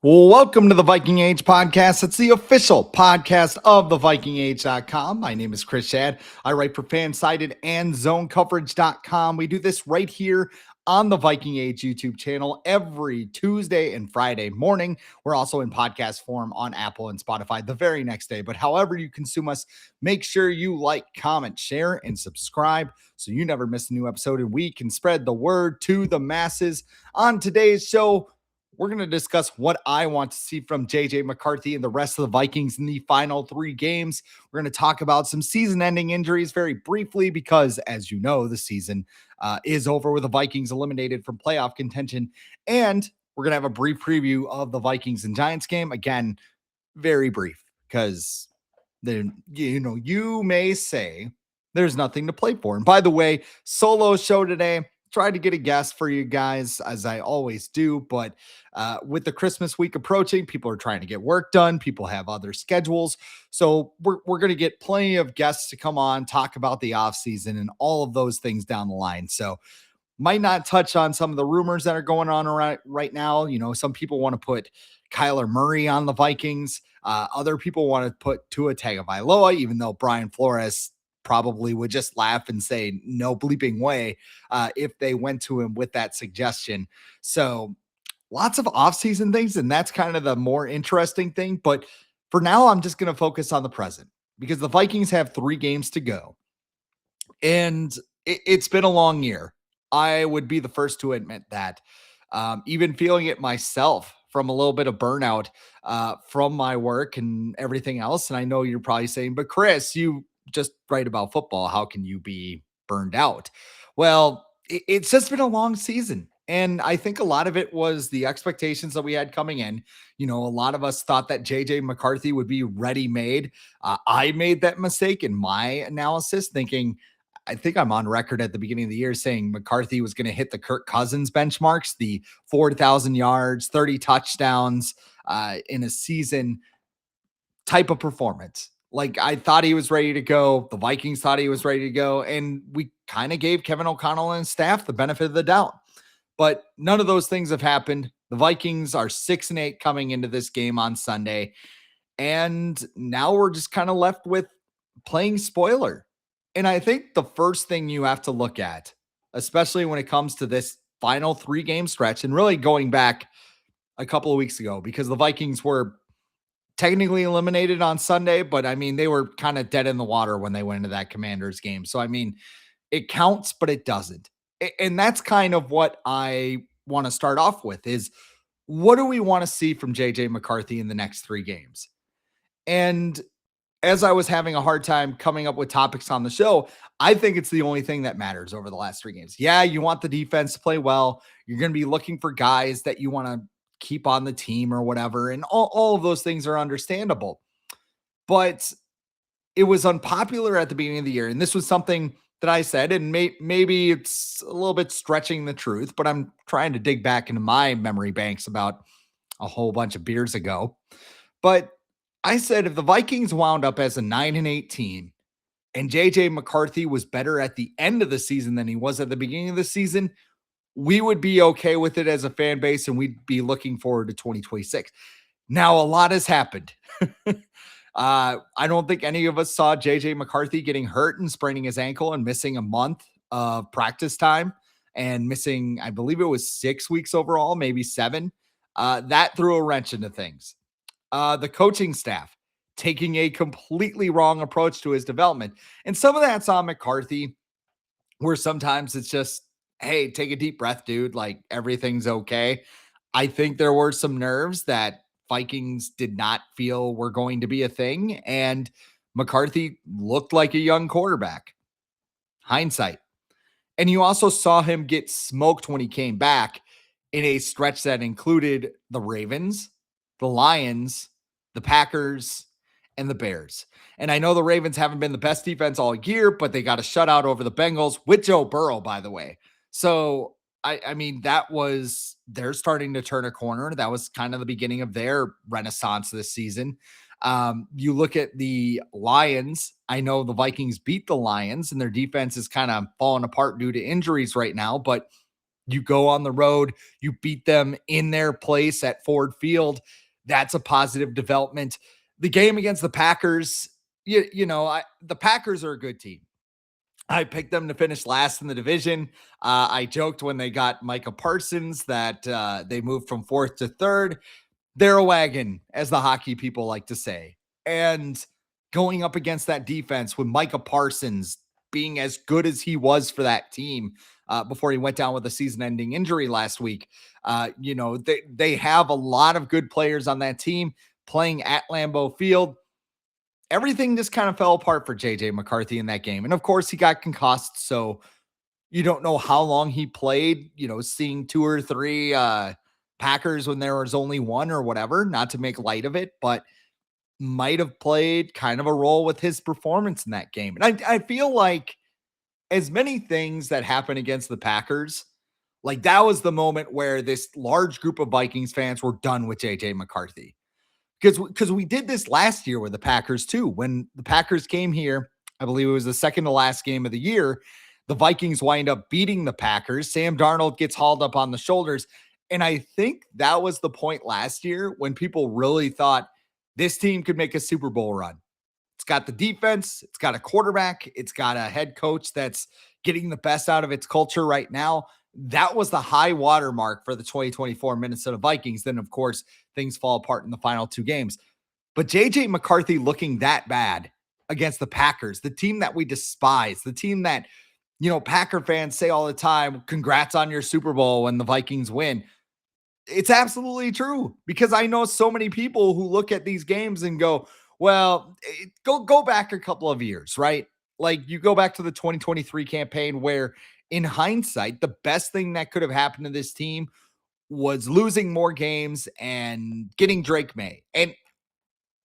Well, welcome to the Viking Age podcast. It's the official podcast of the VikingAge.com. My name is Chris Schad. I write for FanSided and ZoneCoverage.com. We do this right here on the Viking Age YouTube channel every Tuesday and Friday morning. We're also in podcast form on Apple and Spotify the very next day. But however you consume us, make sure you like, comment, share, and subscribe so you never miss a new episode and we can spread the word to the masses. On today's show, we're going to discuss what I want to see from JJ McCarthy and the rest of the Vikings in the final 3 games. We're going to talk about some season-ending injuries very briefly because, as you know, the season is over with the Vikings eliminated from playoff contention. And we're going to have a brief preview of the Vikings and Giants game. Again, very brief because you may say there's nothing to play for. And by the way, solo show today. Tried to get a guest for you guys, as I always do, but with the Christmas week approaching, people are trying to get work done. People have other schedules. So we're going to get plenty of guests to come on, talk about the offseason and all of those things down the line. So might not touch on some of the rumors that are going on right now. You know, some people want to put Kyler Murray on the Vikings. Other people want to put Tua Tagovailoa, even though Brian Flores probably would just laugh and say no bleeping way if they went to him with that suggestion. So lots of offseason things, and that's kind of the more interesting thing. But for now, I'm just going to focus on the present because the Vikings have 3 games to go. And it's been a long year. I would be the first to admit that. Even feeling it myself from a little bit of burnout from my work and everything else. And I know you're probably saying, but Chris, you just write about football. How can you be burned out? Well, it's just been a long season. And I think a lot of it was the expectations that we had coming in. You know, a lot of us thought that JJ McCarthy would be ready made. I made that mistake in my analysis, thinking, I think I'm on record at the beginning of the year saying McCarthy was going to hit the Kirk Cousins benchmarks, the 4,000 yards, 30 touchdowns in a season type of performance. Like, I thought he was ready to go. The Vikings thought he was ready to go. And we kind of gave Kevin O'Connell and his staff the benefit of the doubt. But none of those things have happened. The Vikings are 6-8 coming into this game on Sunday. And now we're just kind of left with playing spoiler. And I think the first thing you have to look at, especially when it comes to this final 3-game stretch, and really going back a couple of weeks ago, because the Vikings were technically eliminated on Sunday, but I mean, they were kind of dead in the water when they went into that Commanders game. So, I mean, it counts, but it doesn't. And that's kind of what I want to start off with is what do we want to see from JJ McCarthy in the next 3 games? And as I was having a hard time coming up with topics on the show, I think it's the only thing that matters over the last 3 games. Yeah, you want the defense to play well. You're going to be looking for guys that you want to keep on the team or whatever. And all of those things are understandable. But it was unpopular at the beginning of the year. And this was something that I said, and maybe it's a little bit stretching the truth, but I'm trying to dig back into my memory banks about a whole bunch of beers ago. But I said if the Vikings wound up as a 9-8 team and JJ McCarthy was better at the end of the season than he was at the beginning of the season, we would be okay with it as a fan base and we'd be looking forward to 2026. Now, a lot has happened. I don't think any of us saw JJ McCarthy getting hurt and spraining his ankle and missing a month of practice time and missing, I believe it was 6 weeks overall, maybe 7. That threw a wrench into things. The coaching staff taking a completely wrong approach to his development. And some of that's on McCarthy, where sometimes it's just, hey, take a deep breath, dude. Like, everything's okay. I think there were some nerves that Vikings did not feel were going to be a thing. And McCarthy looked like a young quarterback. Hindsight. And you also saw him get smoked when he came back in a stretch that included the Ravens, the Lions, the Packers, and the Bears. And I know the Ravens haven't been the best defense all year, but they got a shutout over the Bengals with Joe Burrow, by the way. So, I mean, they're starting to turn a corner. That was kind of the beginning of their renaissance this season. You look at the Lions. I know the Vikings beat the Lions and their defense is kind of falling apart due to injuries right now, but You go on the road, you beat them in their place at Ford Field. That's a positive development. The game against the Packers, the Packers are a good team. I picked them to finish last in the division. I joked when they got Micah Parsons that they moved from fourth to third. They're a wagon, as the hockey people like to say. And going up against that defense with Micah Parsons being as good as he was for that team before he went down with a season-ending injury last week, they have a lot of good players on that team playing at Lambeau Field. Everything just kind of fell apart for JJ McCarthy in that game. And of course, he got concussed. So you don't know how long he played, seeing two or three Packers when there was only one or whatever, not to make light of it, but might have played kind of a role with his performance in that game. And I feel like as many things that happened against the Packers, like that was the moment where this large group of Vikings fans were done with JJ McCarthy. Because we did this last year with the Packers too. When the Packers came here, I believe it was the second to last game of the year, the Vikings wind up beating the Packers. Sam Darnold gets hauled up on the shoulders. And I think that was the point last year when people really thought this team could make a Super Bowl run. It's got the defense, it's got a quarterback, it's got a head coach that's getting the best out of its culture right now. That was the high water mark for the 2024 Minnesota Vikings. Then, of course, things fall apart in the final two games. But JJ McCarthy looking that bad against the Packers, the team that we despise, the team that, Packer fans say all the time, congrats on your Super Bowl when the Vikings win. It's absolutely true because I know so many people who look at these games and go, well, go back a couple of years, right? Like you go back to the 2023 campaign where in hindsight, the best thing that could have happened to this team was losing more games and getting Drake May. And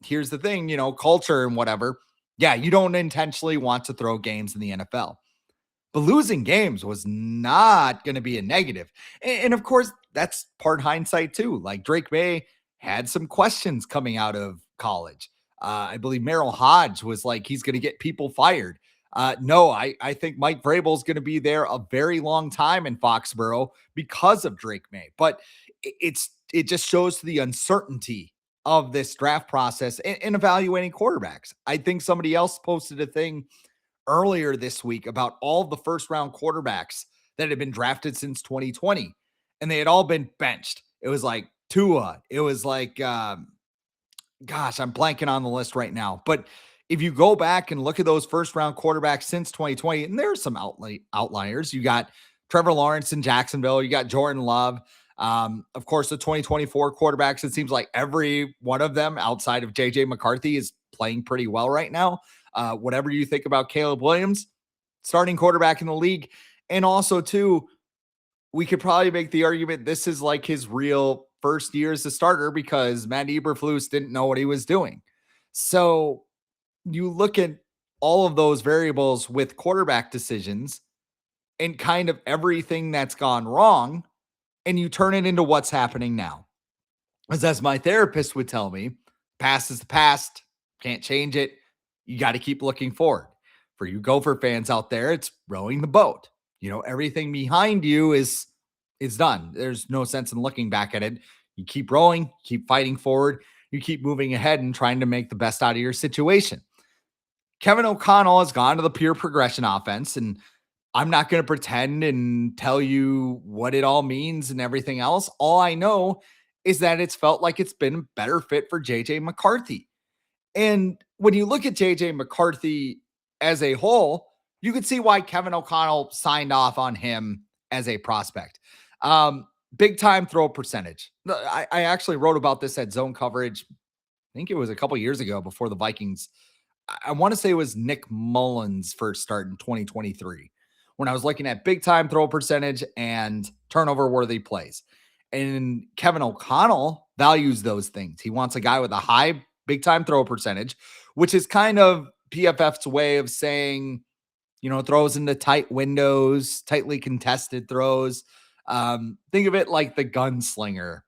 here's the thing, culture and whatever. Yeah, you don't intentionally want to throw games in the NFL. But losing games was not going to be a negative. And of course, that's part hindsight too. Like Drake May had some questions coming out of college. I believe Merrill Hodge was like, he's going to get people fired. No, I think Mike Vrabel is going to be there a very long time in Foxborough because of Drake May. But it just shows the uncertainty of this draft process in evaluating quarterbacks. I think somebody else posted a thing earlier this week about all the first round quarterbacks that had been drafted since 2020, and they had all been benched. It was like Tua. It was like, gosh, I'm blanking on the list right now. But if you go back and look at those first round quarterbacks since 2020, and there's some outliers. You got Trevor Lawrence in Jacksonville. You got Jordan Love. Of course, the 2024 quarterbacks, it seems like every one of them outside of JJ McCarthy is playing pretty well right now. Whatever you think about Caleb Williams, starting quarterback in the league. And also, too, we could probably make the argument this is like his real first year as a starter because Matt Eberflus didn't know what he was doing. So you look at all of those variables with quarterback decisions and kind of everything that's gone wrong, and you turn it into what's happening now. As my therapist would tell me, past is the past, can't change it. You got to keep looking forward. For you Gopher fans out there, it's rowing the boat. Everything behind you is done. There's no sense in looking back at it. You keep rowing, keep fighting forward, you keep moving ahead and trying to make the best out of your situation. Kevin O'Connell has gone to the pure progression offense, and I'm not going to pretend and tell you what it all means and everything else. All I know is that it's felt like it's been a better fit for JJ McCarthy. And when you look at JJ McCarthy as a whole, you could see why Kevin O'Connell signed off on him as a prospect. Big time throw percentage. I actually wrote about this at Zone Coverage. I think it was a couple years ago before the Vikings. I want to say it was Nick Mullins' first start in 2023 when I was looking at big time throw percentage and turnover worthy plays. And Kevin O'Connell values those things. He wants a guy with a high big time throw percentage, which is kind of PFF's way of saying, throws into tight windows, tightly contested throws. Think of it like the gunslinger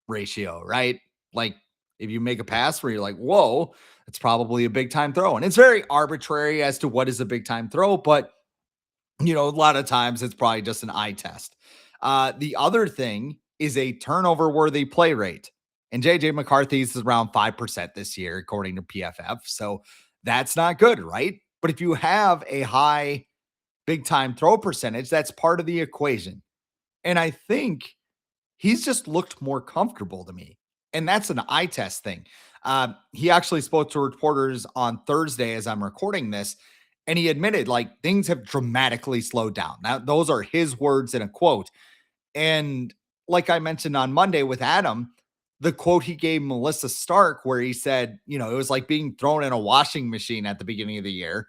ratio, right? Like if you make a pass where you're like, whoa, it's probably a big time throw. And it's very arbitrary as to what is a big time throw, but a lot of times it's probably just an eye test. The other thing is a turnover worthy play rate. And JJ McCarthy's is around 5% this year, according to PFF. So that's not good, right? But if you have a high big time throw percentage, that's part of the equation. And I think he's just looked more comfortable to me. And that's an eye test thing. He actually spoke to reporters on Thursday as I'm recording this, and he admitted like things have dramatically slowed down. Now, those are his words in a quote. And like I mentioned on Monday with Adam, the quote he gave Melissa Stark, where he said, it was like being thrown in a washing machine at the beginning of the year.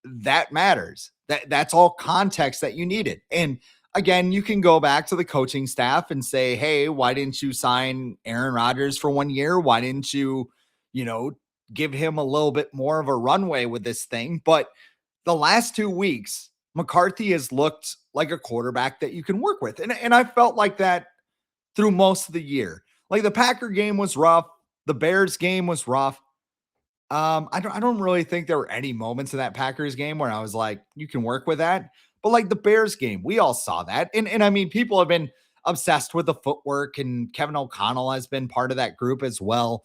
That matters. That's all context that you needed. And again, you can go back to the coaching staff and say, hey, why didn't you sign Aaron Rodgers for 1 year? Why didn't you, give him a little bit more of a runway with this thing? But the last 2 weeks, McCarthy has looked like a quarterback that you can work with. And I felt like that through most of the year. Like the Packer game was rough. The Bears game was rough. I don't really think there were any moments in that Packers game where I was like, you can work with that. But like the Bears game, we all saw that. And I mean, people have been obsessed with the footwork, and Kevin O'Connell has been part of that group as well.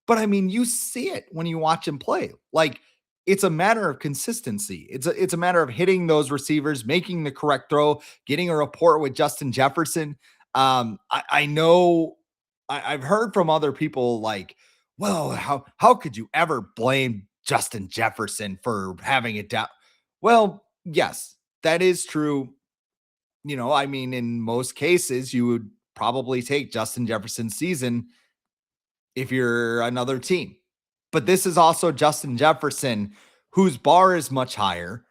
But I mean, you see it when you watch him play. Like it's a matter of consistency. It's a matter of hitting those receivers, making the correct throw, getting a rapport with Justin Jefferson. I know I've heard from other people like, well, how could you ever blame Justin Jefferson for having it down? Well, yes, that is true. I mean, in most cases, you would probably take Justin Jefferson's season if you're another team. But this is also Justin Jefferson, whose bar is much higher,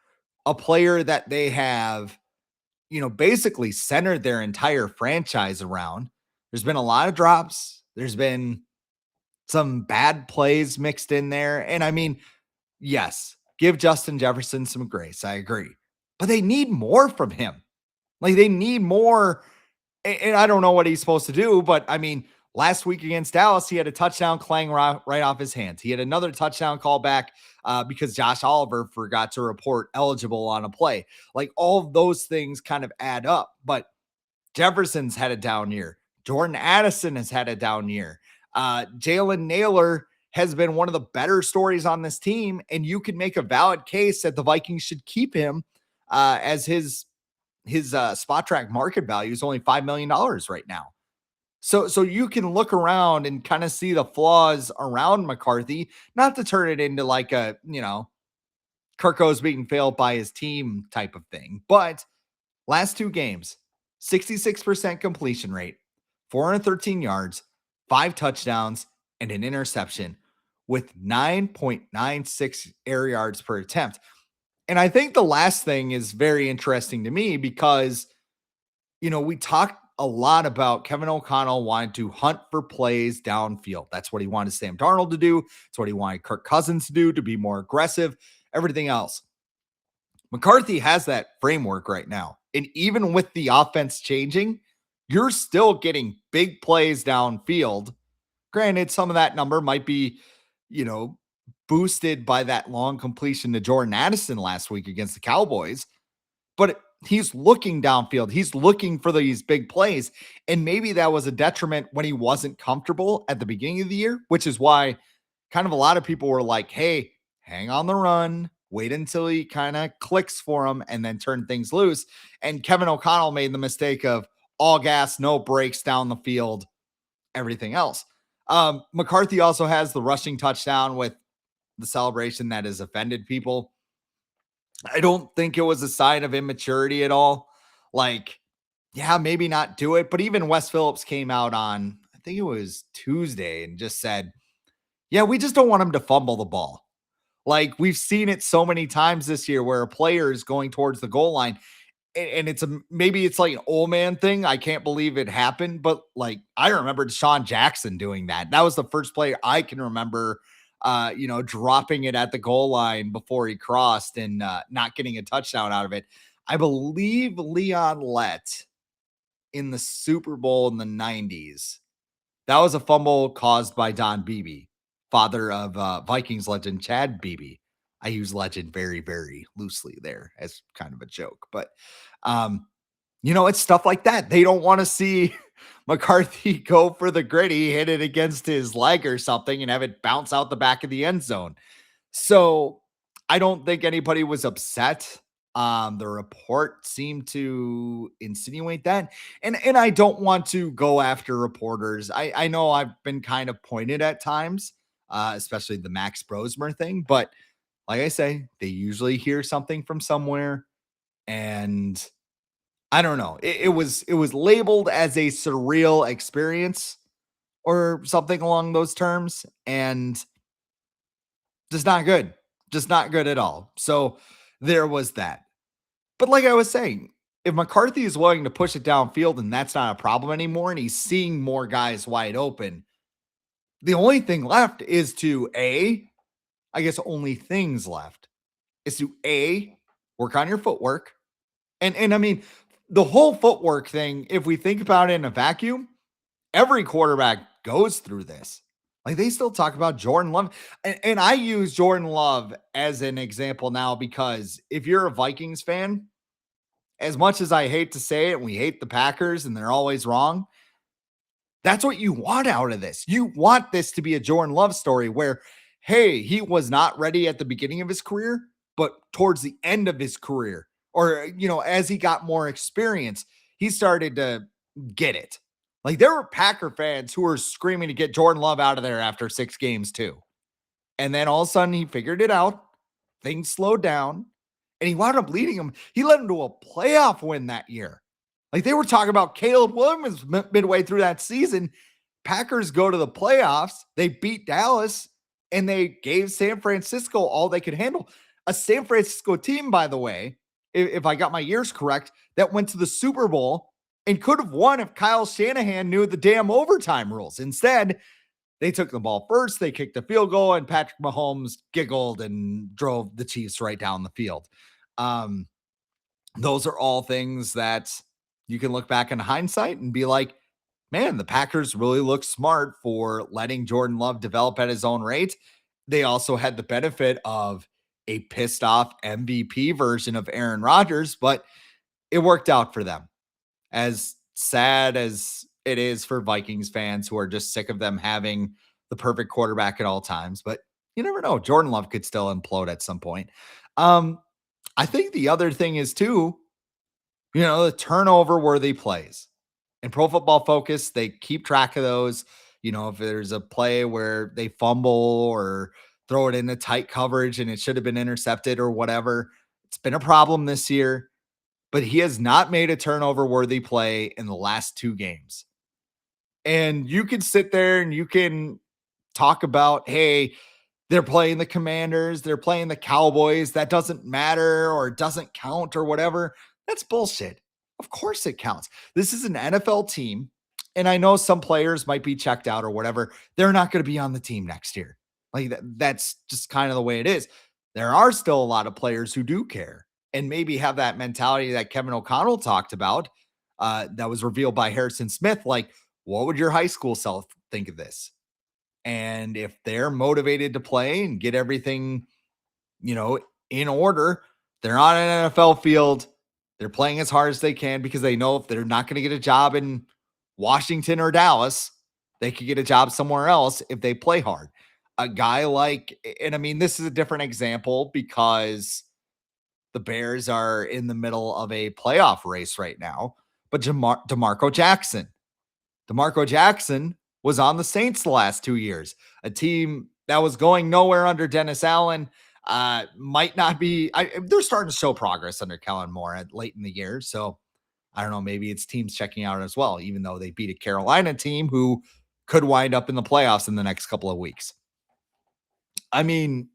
a player that they have, basically centered their entire franchise around. There's been a lot of drops. There's been some bad plays mixed in there. And I mean, yes, give Justin Jefferson some grace. I agree. But they need more from him. Like they need more. And I don't know what he's supposed to do, but I mean, last week against Dallas, he had a touchdown clang right off his hands. He had another touchdown call back because Josh Oliver forgot to report eligible on a play. Like all of those things kind of add up. But Jefferson's had a down year. Jordan Addison has had a down year. Jalen Naylor has been one of the better stories on this team, and you can make a valid case that the Vikings should keep him as his spot track market value is only $5 million right now. So you can look around and kind of see the flaws around McCarthy, not to turn it into like a, Kirko's being failed by his team type of thing. But last 2 games, 66% completion rate, 413 yards, 5 touchdowns, and an interception with 9.96 air yards per attempt. And I think the last thing is very interesting to me because, we talked a lot about Kevin O'Connell wanting to hunt for plays downfield. That's what he wanted Sam Darnold to do. It's what he wanted Kirk Cousins to do, to be more aggressive, everything else. McCarthy has that framework right now. And even with the offense changing, you're still getting big plays downfield. Granted, some of that number might be, boosted by that long completion to Jordan Addison last week against the Cowboys. But he's looking downfield. He's looking for these big plays. And maybe that was a detriment when he wasn't comfortable at the beginning of the year, which is why kind of a lot of people were like, hey, hang on the run, wait until he kind of clicks for him and then turn things loose. And Kevin O'Connell made the mistake of all gas, no brakes down the field, everything else. McCarthy also has the rushing touchdown with the celebration that has offended people. I don't think it was a sign of immaturity at all. Like, yeah, maybe not do it. But even Wes Phillips came out on, I think it was Tuesday, and just said, yeah, we just don't want him to fumble the ball. Like, we've seen it so many times this year where a player is going towards the goal line, and maybe it's like an old man thing. I can't believe it happened, but like I remember Deshaun Jackson doing that. That was the first player I can remember, dropping it at the goal line before he crossed and not getting a touchdown out of it. I believe Leon Lett in the Super Bowl in the 90s. That was a fumble caused by Don Beebe, father of Vikings legend Chad Beebe. I use legend very, very loosely there as kind of a joke, but It's stuff like that. They don't want to see McCarthy go for the gritty, hit it against his leg or something, and have it bounce out the back of the end zone. So I don't think anybody was upset. The report seemed to insinuate that. And I don't want to go after reporters. I know I've been kind of pointed at times, especially the Max Brosmer thing, but like I say, they usually hear something from somewhere. And I don't know. It was labeled as a surreal experience or something along those terms. And just not good. Just not good at all. So there was that. But like I was saying, if McCarthy is willing to push it downfield and that's not a problem anymore, and he's seeing more guys wide open, the only thing left is to I guess only things left is to work on your footwork. And I mean, the whole footwork thing, if we think about it in a vacuum, every quarterback goes through this. Like they still talk about Jordan Love. And I use Jordan Love as an example now because if you're a Vikings fan, as much as I hate to say it, we hate the Packers and they're always wrong. That's what you want out of this. You want this to be a Jordan Love story where, hey, he was not ready at the beginning of his career, but towards the end of his career, or, as he got more experience, he started to get it. Like there were Packer fans who were screaming to get Jordan Love out of there after 6 games, too. And then all of a sudden he figured it out. Things slowed down and he wound up leading him. He led him to a playoff win that year. Like they were talking about Caleb Williams midway through that season. Packers go to the playoffs. They beat Dallas and they gave San Francisco all they could handle. A San Francisco team, by the way, if I got my years correct, that went to the Super Bowl and could have won if Kyle Shanahan knew the damn overtime rules. Instead, they took the ball first, they kicked the field goal, and Patrick Mahomes giggled and drove the Chiefs right down the field. Those are all things that you can look back in hindsight and be like, man, the Packers really look smart for letting Jordan Love develop at his own rate. They also had the benefit of a pissed off MVP version of Aaron Rodgers, but it worked out for them. As sad as it is for Vikings fans who are just sick of them having the perfect quarterback at all times, but you never know. Jordan Love could still implode at some point. I think the other thing is too, the turnover worthy plays. In Pro Football Focus, they keep track of those. If there's a play where they fumble or throw it into tight coverage and it should have been intercepted or whatever, it's been a problem this year, but he has not made a turnover worthy play in the last 2 games. And you can sit there and you can talk about, hey, they're playing the Commanders, they're playing the Cowboys. That doesn't matter or doesn't count or whatever. That's bullshit. Of course it counts. This is an NFL team. And I know some players might be checked out or whatever. They're not going to be on the team next year. Like that's just kind of the way it is. There are still a lot of players who do care and maybe have that mentality that Kevin O'Connell talked about that was revealed by Harrison Smith. Like, what would your high school self think of this? And if they're motivated to play and get everything, in order, they're on an NFL field. They're playing as hard as they can because they know if they're not going to get a job in Washington or Dallas, they could get a job somewhere else if they play hard. A guy like, and I mean, this is a different example because the Bears are in the middle of a playoff race right now, but DeMarco Jackson was on the Saints the last 2 years, a team that was going nowhere under Dennis Allen. Might not be, they're starting to show progress under Kellen Moore late in the year. So I don't know, maybe it's teams checking out as well, even though they beat a Carolina team who could wind up in the playoffs in the next couple of weeks. I mean,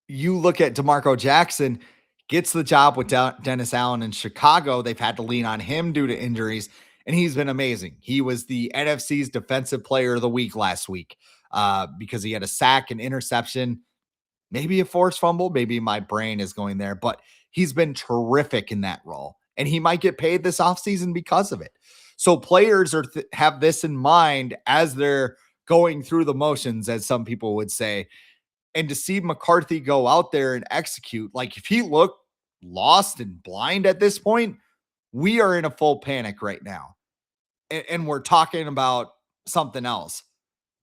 you look at DeMarco Jackson, gets the job with Dennis Allen in Chicago. They've had to lean on him due to injuries, and he's been amazing. He was the NFC's Defensive Player of the Week last week because he had a sack, an interception, maybe a forced fumble. Maybe my brain is going there, but he's been terrific in that role, and he might get paid this offseason because of it. So players have this in mind as they're going through the motions, as some people would say. And to see McCarthy go out there and execute, like if he looked lost and blind at this point, we are in a full panic right now. And we're talking about something else.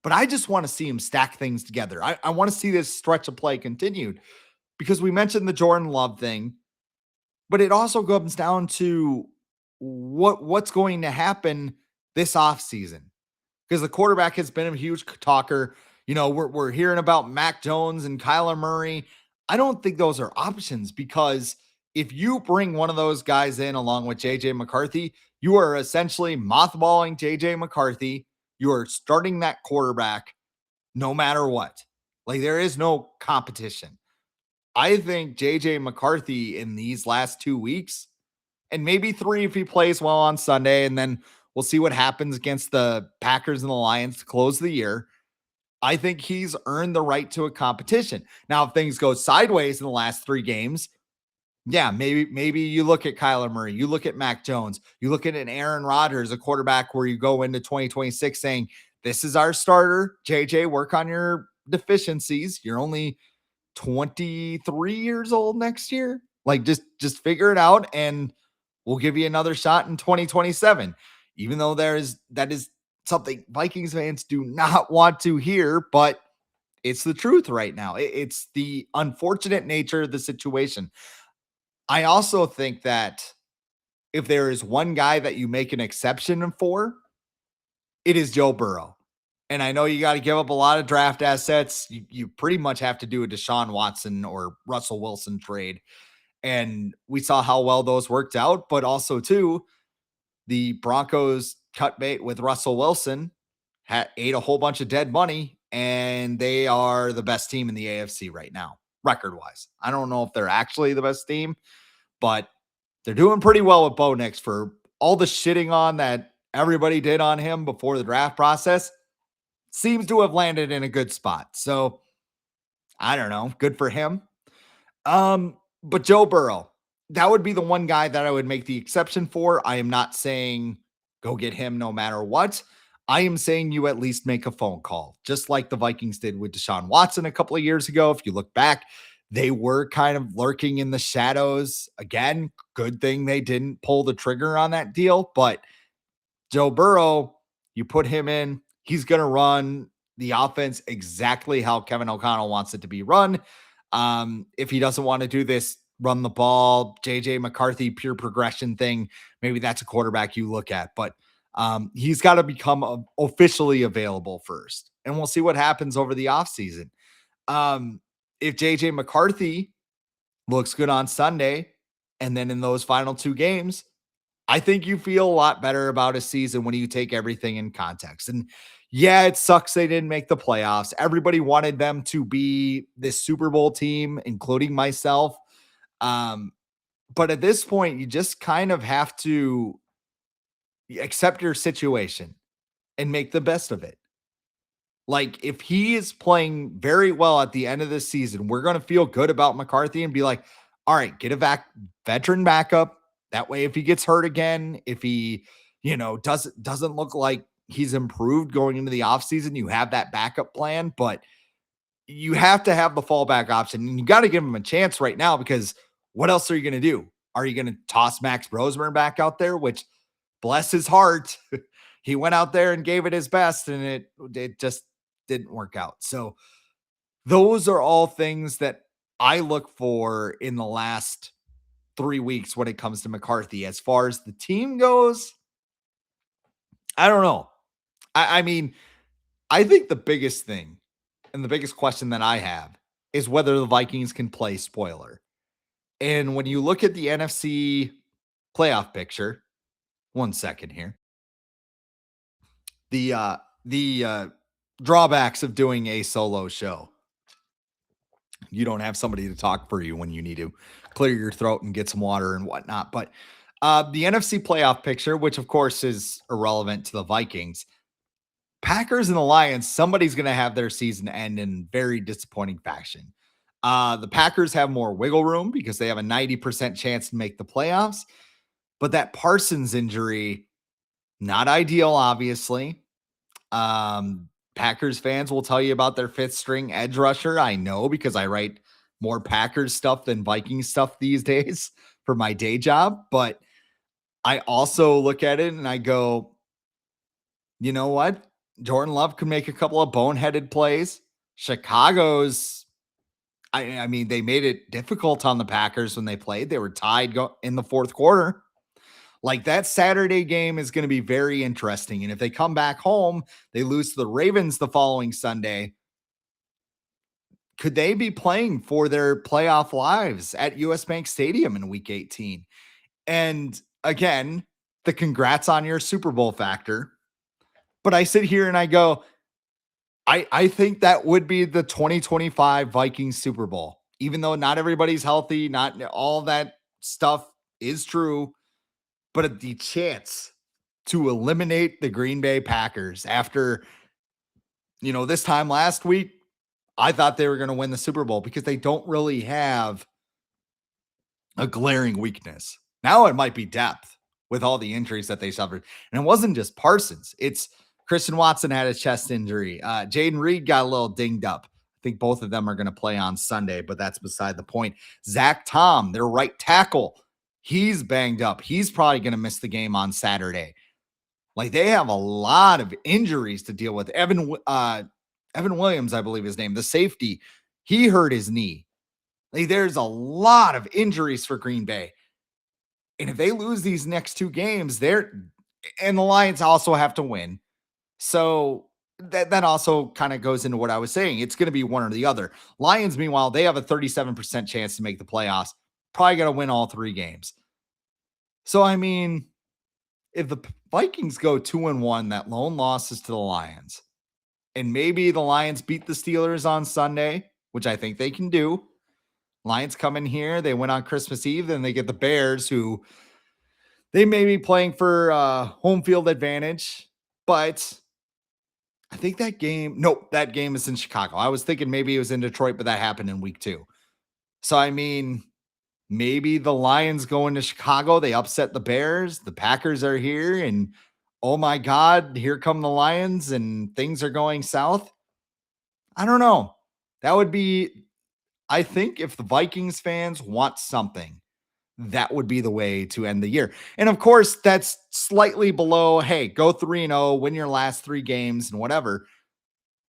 But I just want to see him stack things together. I want to see this stretch of play continued because we mentioned the Jordan Love thing, but it also comes down to what's going to happen this offseason because the quarterback has been a huge talker. We're hearing about Mac Jones and Kyler Murray. I don't think those are options because if you bring one of those guys in along with JJ McCarthy, you are essentially mothballing JJ McCarthy. You are starting that quarterback no matter what. Like there is no competition. I think JJ McCarthy in these last 2 weeks, and maybe 3 if he plays well on Sunday, and then we'll see what happens against the Packers and the Lions to close the year. I think he's earned the right to a competition. Now, if things go sideways in the last 3 games, yeah, maybe you look at Kyler Murray, you look at Mac Jones, you look at an Aaron Rodgers, a quarterback where you go into 2026 saying, this is our starter. JJ, work on your deficiencies. You're only 23 years old next year. Like just figure it out and we'll give you another shot in 2027. Even though that is something Vikings fans do not want to hear, but it's the truth right now. It's the unfortunate nature of the situation. I also think that if there is one guy that you make an exception for, it is Joe Burrow. And I know you got to give up a lot of draft assets. You pretty much have to do a Deshaun Watson or Russell Wilson trade. And we saw how well those worked out. But also, too, the Broncos cut bait with Russell Wilson, ate a whole bunch of dead money, and they are the best team in the AFC right now, record-wise. I don't know if they're actually the best team, but they're doing pretty well with Bo Nix for all the shitting on that everybody did on him before the draft process. Seems to have landed in a good spot. So I don't know. Good for him. But Joe Burrow, that would be the one guy that I would make the exception for. I am not saying go get him no matter what. I am saying you at least make a phone call, just like the Vikings did with Deshaun Watson a couple of years ago. If you look back, they were kind of lurking in the shadows. Again, good thing they didn't pull the trigger on that deal. But Joe Burrow, you put him in, he's going to run the offense exactly how Kevin O'Connell wants it to be run. If he doesn't want to do this, run the ball, JJ McCarthy, pure progression thing, maybe that's a quarterback you look at. But he's got to become officially available first. And we'll see what happens over the offseason. If JJ McCarthy looks good on Sunday, and then in those final 2 games, I think you feel a lot better about a season when you take everything in context. And yeah, it sucks they didn't make the playoffs. Everybody wanted them to be this Super Bowl team, including myself. But at this point, you just kind of have to accept your situation and make the best of it. Like, if he is playing very well at the end of the season, we're going to feel good about McCarthy and be like, all right, get a veteran backup. That way, if he gets hurt again, if he, doesn't look like he's improved going into the offseason, you have that backup plan. But you have to have the fallback option, and you got to give him a chance right now because what else are you going to do? Are you going to toss Max Brosmer back out there, which, bless his heart, he went out there and gave it his best, and it just didn't work out. So those are all things that I look for in the last 3 weeks when it comes to McCarthy. As far as the team goes, I don't know. I mean, I think the biggest thing and the biggest question that I have is whether the Vikings can play spoiler. And when you look at the NFC playoff picture, one second here, the drawbacks of doing a solo show. You don't have somebody to talk for you when you need to clear your throat and get some water and whatnot. But the NFC playoff picture, which of course is irrelevant to the Vikings, Packers and the Lions, somebody's going to have their season end in very disappointing fashion. The Packers have more wiggle room because they have a 90% chance to make the playoffs. But that Parsons injury, not ideal, obviously. Packers fans will tell you about their 5th string edge rusher. I know because I write more Packers stuff than Vikings stuff these days for my day job. But I also look at it and I go, you know what? Jordan Love could make a couple of boneheaded plays. Chicago's, I mean, they made it difficult on the Packers when they played. They were tied in the fourth quarter. Like that Saturday game is going to be very interesting. And if they come back home, they lose to the Ravens the following Sunday. Could they be playing for their playoff lives at US Bank Stadium in week 18? And again, the congrats on your Super Bowl factor. But I sit here and I go, I think that would be the 2025 Vikings Super Bowl. Even though not everybody's healthy, not all that stuff is true, but the chance to eliminate the Green Bay Packers after, this time last week, I thought they were going to win the Super Bowl because they don't really have a glaring weakness. Now it might be depth with all the injuries that they suffered. And it wasn't just Parsons. It's Christian Watson had a chest injury. Jaden Reed got a little dinged up. I think both of them are going to play on Sunday, but that's beside the point. Zach Tom, their right tackle, he's banged up. He's probably going to miss the game on Saturday. Like they have a lot of injuries to deal with. Evan Williams, I believe his name, the safety, he hurt his knee. Like there's a lot of injuries for Green Bay. And if they lose these next two games, and the Lions also have to win. So that also kind of goes into what I was saying. It's going to be one or the other. Lions, meanwhile, they have a 37% chance to make the playoffs. Probably going to win all three games. So, I mean, if the Vikings go 2-1, that lone loss is to the Lions. And maybe the Lions beat the Steelers on Sunday, which I think they can do. Lions come in here, they win on Christmas Eve, then they get the Bears, who they may be playing for home field advantage, but I think that game is in Chicago. I was thinking maybe it was in Detroit, but that happened in week 2. So, I mean, maybe the Lions go into Chicago, they upset the Bears, the Packers are here, and oh my God, here come the Lions, and things are going south. I don't know. That would be, I think if the Vikings fans want something, that would be the way to end the year. And of course, that's slightly below, hey, go 3-0, win your last 3 games and whatever.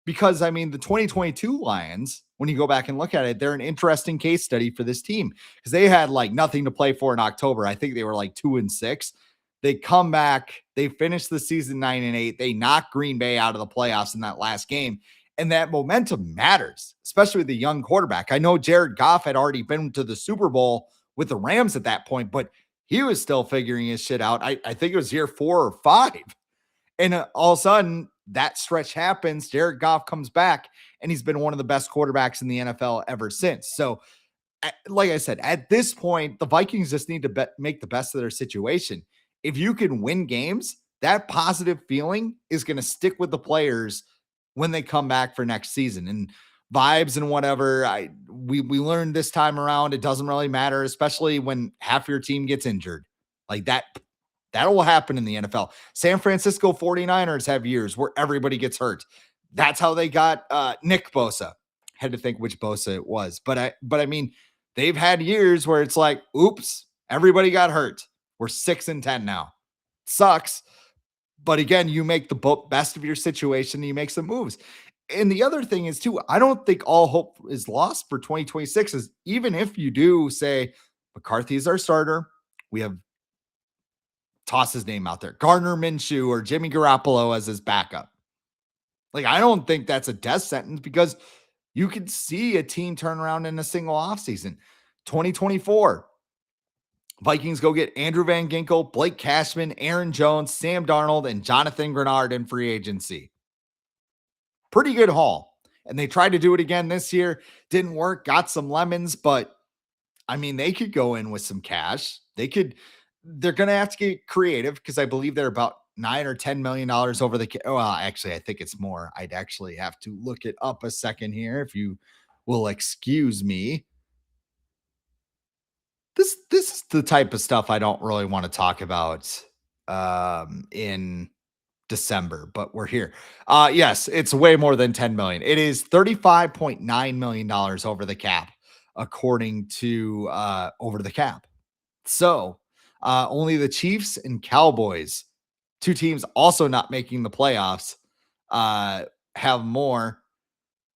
Because, I mean, the 2022 Lions, when you go back and look at it, they're an interesting case study for this team because they had like nothing to play for in October. I think they were like 2-6. They come back, they finish the season 9-8. They knock Green Bay out of the playoffs in that last game. And that momentum matters, especially with the young quarterback. I know Jared Goff had already been to the Super Bowl with the Rams at that point, but he was still figuring his shit out. I think it was year 4 or 5. And all of a sudden, that stretch happens. Jared Goff comes back, and he's been one of the best quarterbacks in the NFL ever since. So, like I said, at this point, the Vikings just need to make the best of their situation. If you can win games, that positive feeling is going to stick with the players when they come back for next season. And vibes and whatever, we learned this time around, it doesn't really matter, especially when half your team gets injured. Like that will happen in the NFL. San Francisco 49ers have years where everybody gets hurt. That's how they got Nick Bosa. Had to think which Bosa it was. But I mean, they've had years where it's like, oops, everybody got hurt. We're 6-10 now. Sucks. But again, you make the best of your situation and you make some moves. And the other thing is, too, I don't think all hope is lost for 2026. Is even if you do say McCarthy is our starter, we have toss his name out there, Gardner Minshew or Jimmy Garoppolo as his backup. Like, I don't think that's a death sentence because you could see a team turn around in a single offseason. 2024, Vikings go get Andrew Van Ginkel, Blake Cashman, Aaron Jones, Sam Darnold, and Jonathan Grenard in free agency. Pretty good haul. And they tried to do it again this year. Didn't work. Got some lemons, but I mean, they could go in with some cash. They're going to have to get creative because I believe they're about $9 or $10 million over the. Well, actually, I think it's more. I'd actually have to look it up a second here if you will excuse me. This is the type of stuff I don't really want to talk about in December, but we're here. Yes, it's way more than 10 million. It is $35.9 million over the cap, according to over the cap. So Only the Chiefs and Cowboys, two teams also not making the playoffs, have more.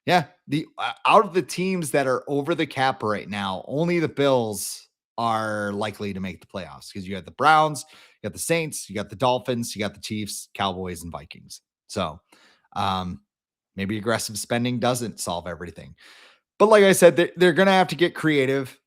Yeah, the out of the teams that are over the cap right now, only the Bills are likely to make the playoffs because you got the Browns, you got the Saints, you got the Dolphins, you got the Chiefs, Cowboys, and Vikings. So um, maybe aggressive spending doesn't solve everything. But like I said, they're going to have to get creative.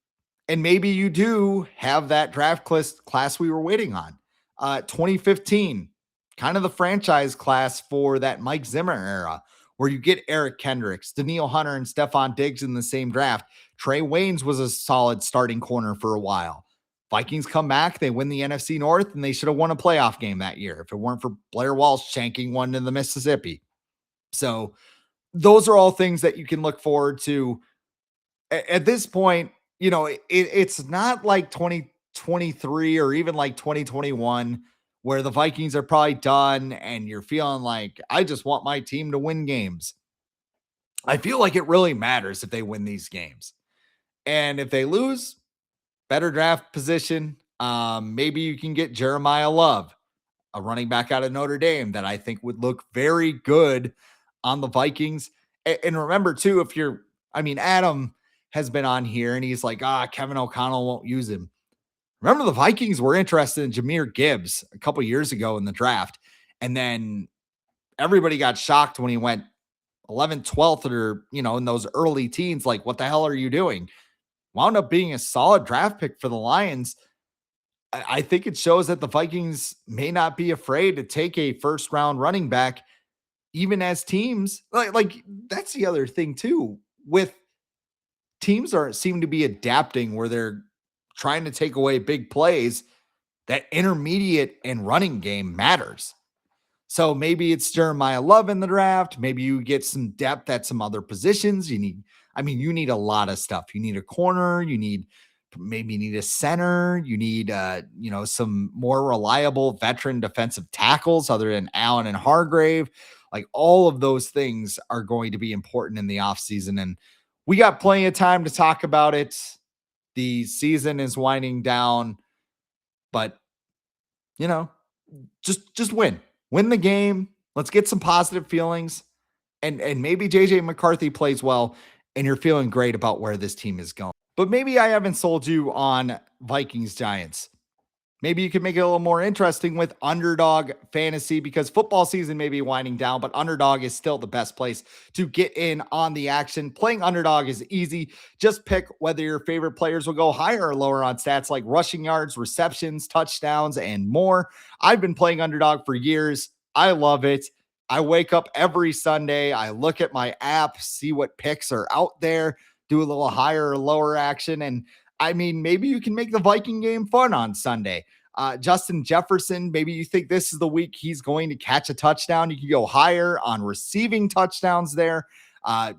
And maybe you do have that draft class we were waiting on. 2015, kind of the franchise class for that Mike Zimmer era, where you get Eric Kendricks, Daniil Hunter, and Stephon Diggs in the same draft. Trey Waynes was a solid starting corner for a while. Vikings come back, they win the NFC North, and they should have won a playoff game that year if it weren't for Blair Walsh shanking one in the Mississippi. So those are all things that you can look forward to. At this point, it's not like 2023 or even like 2021 where the Vikings are probably done and you're feeling like, I just want my team to win games. I feel like it really matters if they win these games. And if they lose, better draft position. Maybe you can get Jeremiah Love, a running back out of Notre Dame that I think would look very good on the Vikings. And remember, too, Adam has been on here and he's like, Kevin O'Connell won't use him. Remember, the Vikings were interested in Jahmyr Gibbs a couple years ago in the draft. And then everybody got shocked when he went 11th, 12th, or, in those early teens. Like, what the hell are you doing? Wound up being a solid draft pick for the Lions. I think it shows that the Vikings may not be afraid to take a first round running back, even as teams like that's the other thing too, with teams seem to be adapting where they're trying to take away big plays. That intermediate and running game matters. So maybe it's Jeremiah Love in the draft. Maybe you get some depth at some other positions. You need a lot of stuff. You need a corner. You need a center. You need, some more reliable veteran defensive tackles other than Allen and Hargrave. Like, all of those things are going to be important in the offseason. And we got plenty of time to talk about it. The season is winding down, but just win the game. Let's get some positive feelings. And maybe JJ McCarthy plays well and you're feeling great about where this team is going. But maybe I haven't sold you on Vikings Giants. Maybe you can make it a little more interesting with Underdog Fantasy, because football season may be winding down, but Underdog is still the best place to get in on the action. Playing Underdog is easy. Just pick whether your favorite players will go higher or lower on stats like rushing yards, receptions, touchdowns, and more. I've been playing Underdog for years. I love it. I wake up every Sunday. I look at my app, see what picks are out there, do a little higher or lower action. And maybe you can make the Viking game fun on Sunday. Justin Jefferson, maybe you think this is the week he's going to catch a touchdown. You can go higher on receiving touchdowns there,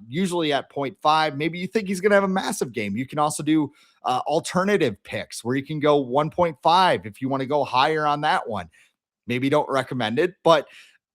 usually at 0.5. Maybe you think he's going to have a massive game. You can also do alternative picks where you can go 1.5 if you want to go higher on that one. Maybe don't recommend it, but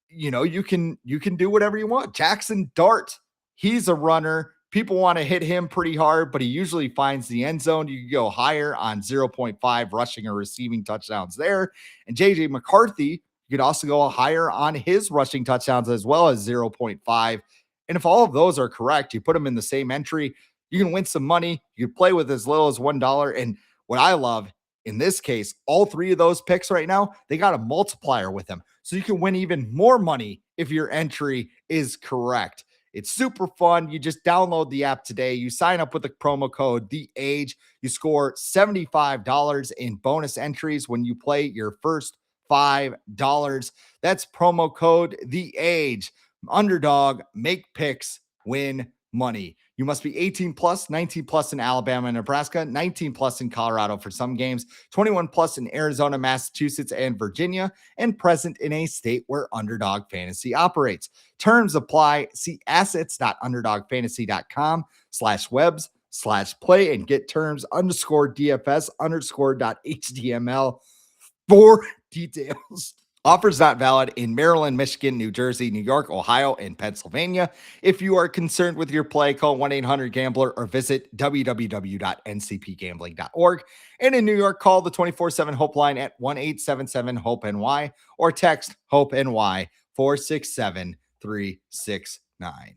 you can do whatever you want. Jackson Dart, he's a runner. People want to hit him pretty hard, but he usually finds the end zone. You can go higher on 0.5 rushing or receiving touchdowns there. And JJ McCarthy, you could also go higher on his rushing touchdowns as well as 0.5. And if all of those are correct, you put them in the same entry, you can win some money. You can play with as little as $1. And what I love in this case, all three of those picks right now, they got a multiplier with them. So you can win even more money if your entry is correct. It's super fun. You just download the app today. You sign up with the promo code The Age. You score $75 in bonus entries when you play your first $5. That's promo code The Age. Underdog, make picks, win money. You must be 18 plus, 19 plus in Alabama and Nebraska, 19 plus in Colorado for some games, 21 plus in Arizona, Massachusetts, and Virginia, and present in a state where Underdog Fantasy operates. Terms apply. See assets.underdogfantasy.com/webs/play and get terms _DFS_.html for details. Offers not valid in Maryland, Michigan, New Jersey, New York, Ohio, and Pennsylvania. If you are concerned with your play, call 1-800-GAMBLER or visit www.ncpgambling.org. And in New York, call the 24/7 Hope line at 1-877-HOPE-NY or text HOPE-NY 467-369.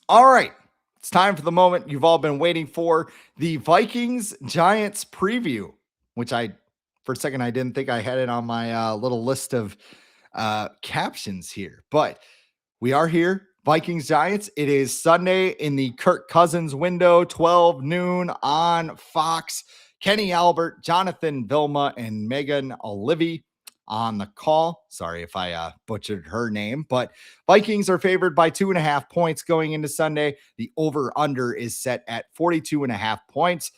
All right. It's time for the moment you've all been waiting for, the Vikings Giants preview, which for a second, I didn't think I had it on my little list of captions here, but we are here. Vikings Giants. It is Sunday in the Kirk Cousins window, 12 noon on Fox. Kenny Albert, Jonathan Vilma, and Megan Olivey on the call. Sorry if I butchered her name, but Vikings are favored by 2.5 points going into Sunday. The over under is set at 42.5 points.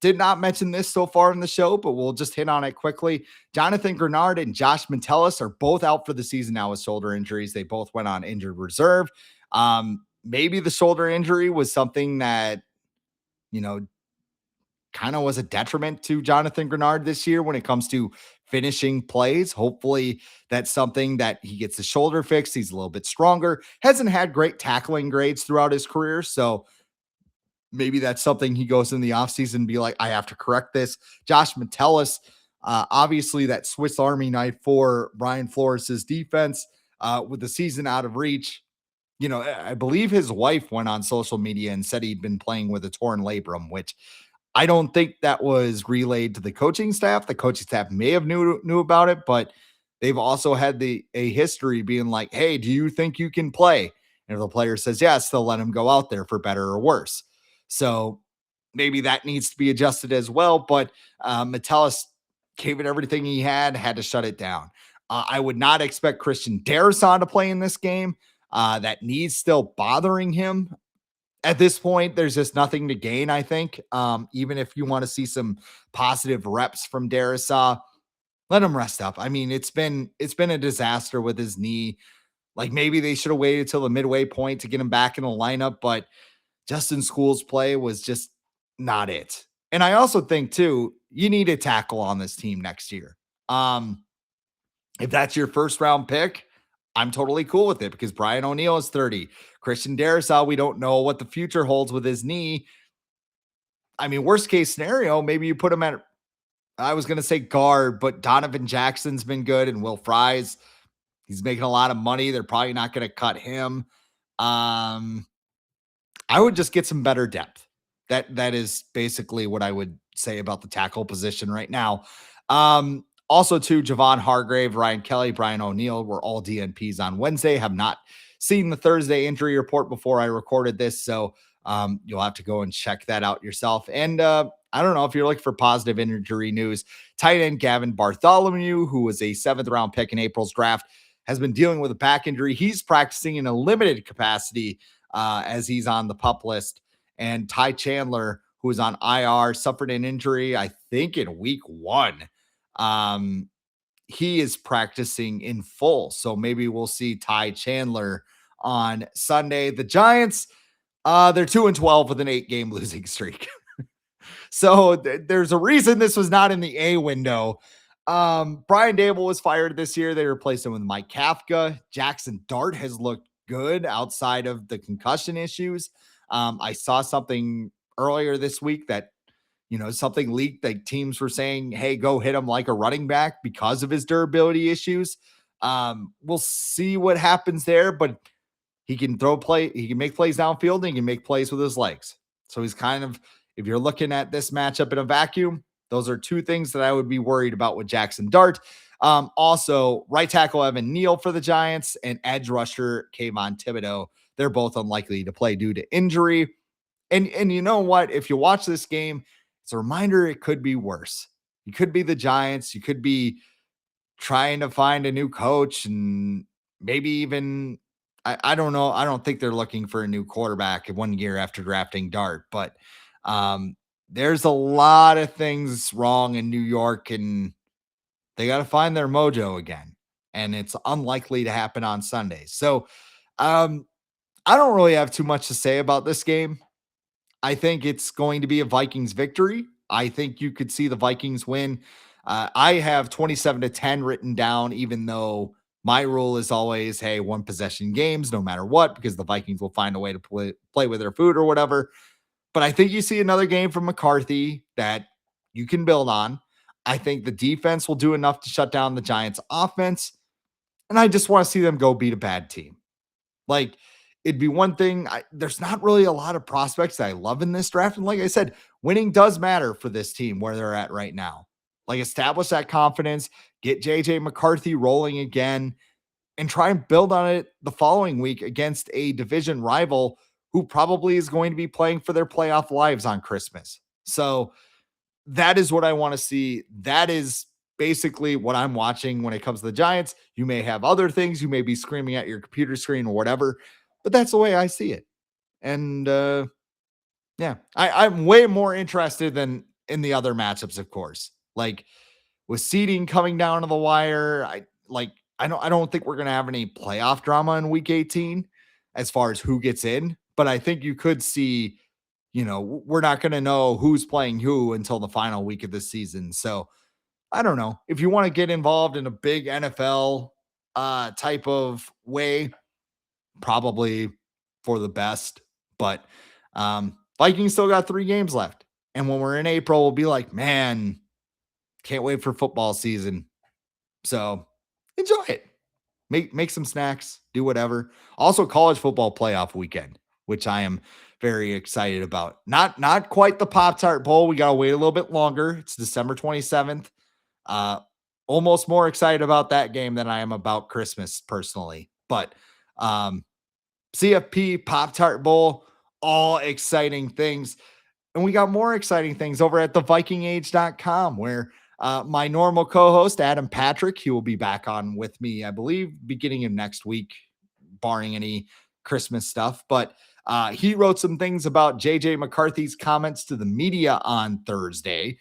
Did not mention this so far in the show, but we'll just hit on it quickly. Jonathan Grenard and Josh Metellus are both out for the season now with shoulder injuries. They both went on injured reserve. Maybe the shoulder injury was something that, you know, kind of was a detriment to Jonathan Grenard this year when it comes to finishing plays. Hopefully that's something that he gets the shoulder fixed. He's a little bit stronger. Hasn't had great tackling grades throughout his career. So maybe that's something he goes in the offseason and be like, I have to correct this. Josh Metellus, obviously that Swiss Army knife for Brian Flores' defense with the season out of reach. You know, I believe his wife went on social media and said he'd been playing with a torn labrum, which I don't think that was relayed to the coaching staff. The coaching staff may have knew about it, but they've also had a history being like, "Hey, do you think you can play?" And if the player says yes, they'll let him go out there for better or worse. So maybe that needs to be adjusted as well. But Metellus gave it everything he had to shut it down. I would not expect Christian Darrisaw to play in this game. That knee's still bothering him at this point. There's just nothing to gain, I think. Even if you want to see some positive reps from Darrisaw, let him rest up. I mean, it's been a disaster with his knee. Like maybe they should have waited till the midway point to get him back in the lineup, but Justin School's play was just not it. And I also think too, you need a tackle on this team next year. If that's your first round pick, I'm totally cool with it because Brian O'Neill is 30. Christian Darrisaw, we don't know what the future holds with his knee. I mean, worst case scenario, maybe you put him at, I was going to say guard, but Donovan Jackson's been good and Will Fries, he's making a lot of money. They're probably not going to cut him. Um, I would just get some better depth. That is basically what I would say about the tackle position right now. Also, too, Javon Hargrave, Ryan Kelly, Brian O'Neill were all DNPs on Wednesday. Have not seen the Thursday injury report before I recorded this, so you'll have to go and check that out yourself. And I don't know if you're looking for positive injury news. Tight end Gavin Bartholomew, who was a 7th-round pick in April's draft, has been dealing with a back injury. He's practicing in a limited capacity as he's on the PUP list. And Ty Chandler, who is on IR, suffered an injury, I think, in week 1. He is practicing in full. So maybe we'll see Ty Chandler on Sunday. The Giants, they're 2-12 with an 8-game losing streak. So there's a reason this was not in the A window. Brian Dable was fired this year. They replaced him with Mike Kafka. Jackson Dart has looked good outside of the concussion issues. I saw something earlier this week that, something leaked that teams were saying, hey, go hit him like a running back because of his durability issues. We'll see what happens there, but he can he can make plays downfield and he can make plays with his legs. So he's kind of, if you're looking at this matchup in a vacuum, those are two things that I would be worried about with Jackson Dart. Also, right tackle Evan Neal for the Giants and edge rusher Kayvon Thibodeau. They're both unlikely to play due to injury. And you know what? If you watch this game, it's a reminder it could be worse. You could be the Giants. You could be trying to find a new coach and maybe even, I don't know. I don't think they're looking for a new quarterback 1 year after drafting Dart, but there's a lot of things wrong in New York, and They got to find their mojo again. And it's unlikely to happen on Sunday. So um, I don't really have too much to say about this game. I think it's going to be a Vikings victory. I think you could see the Vikings win. I have 27-10 written down, even though my rule is always, hey, one possession games, no matter what, because the Vikings will find a way to play with their food or whatever. But I think you see another game from McCarthy that you can build on. I think the defense will do enough to shut down the Giants' offense. And I just want to see them go beat a bad team. Like, it'd be one thing. There's not really a lot of prospects that I love in this draft. And like I said, winning does matter for this team where they're at right now. Like, establish that confidence, get JJ McCarthy rolling again, and try and build on it the following week against a division rival who probably is going to be playing for their playoff lives on Christmas. So that is what I want to see. That is basically what I'm watching when it comes to the Giants. You may have other things. You may be screaming at your computer screen or whatever, but that's the way I see it. And yeah, I'm way more interested than in the other matchups, of course. Like with seeding coming down to the wire, I don't think we're gonna have any playoff drama in week 18 as far as who gets in, but I think you could see, we're not gonna know who's playing who until the final week of the season. So I don't know. If you want to get involved in a big NFL type of way, probably for the best. But Vikings still got 3 games left. And when we're in April, we'll be like, man, can't wait for football season. So enjoy it. Make some snacks, do whatever. Also, college football playoff weekend, which I am very excited about. Not quite the Pop-Tart Bowl. We gotta wait a little bit longer. It's December 27th. Uh, Almost more excited about that game than I am about Christmas personally. But CFP, Pop-Tart Bowl, all exciting things. And we got more exciting things over at thevikingage.com where my normal co-host, Adam Patrick, he will be back on with me, I believe, beginning of next week, barring any Christmas stuff. But he wrote some things about JJ McCarthy's comments to the media on Thursday.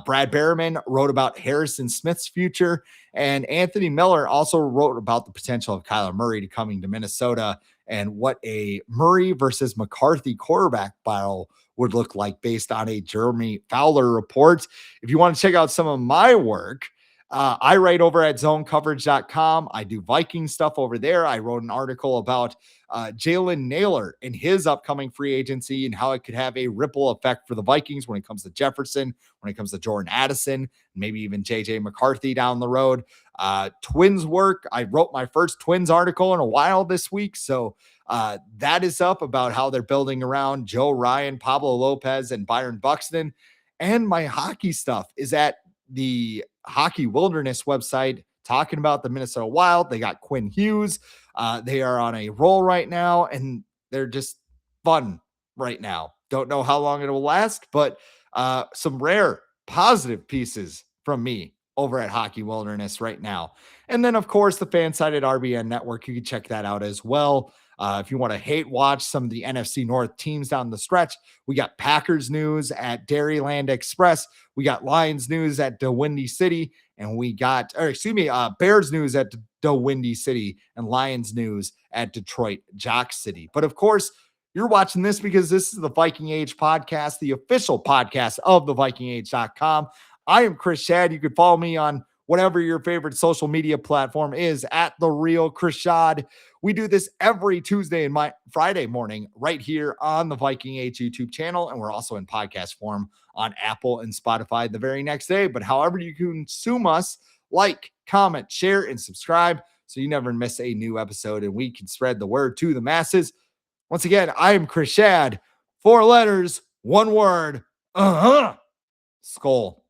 Brad Behrman wrote about Harrison Smith's future. And Anthony Miller also wrote about the potential of Kyler Murray to coming to Minnesota and what a Murray versus McCarthy quarterback battle would look like based on a Jeremy Fowler report. If you want to check out some of my work, I write over at zonecoverage.com. I do Viking stuff over there. I wrote an article about Jalen Naylor and his upcoming free agency and how it could have a ripple effect for the Vikings when it comes to Jefferson, when it comes to Jordan Addison, maybe even JJ McCarthy down the road. Twins work. I wrote my first Twins article in a while this week. So that is up about how they're building around Joe Ryan, Pablo Lopez, and Byron Buxton. And my hockey stuff is at the Hockey Wilderness website talking about the Minnesota Wild. They got Quinn Hughes. They are on a roll right now, and they're just fun right now. Don't know how long it will last, but some rare positive pieces from me over at Hockey Wilderness right now. And then, of course, the FanSided RBN Network. You can check that out as well. If you want to hate watch some of the NFC North teams down the stretch, we got Packers news at Dairyland Express. We got Lions news at the Windy City, and we got, Bears news at the Windy City and Lions news at Detroit Jock City. But of course, you're watching this because this is the Viking Age podcast, the official podcast of the VikingAge.com. I am Chris Schad. You can follow me on whatever your favorite social media platform is at The Real Chris Schad. We do this every Tuesday and Friday morning right here on the Viking Age YouTube channel. And we're also in podcast form on Apple and Spotify the very next day. But however you consume us, like, comment, share, and subscribe so you never miss a new episode and we can spread the word to the masses. Once again, I am Chris Schad. 4 letters, 1 word. Skull.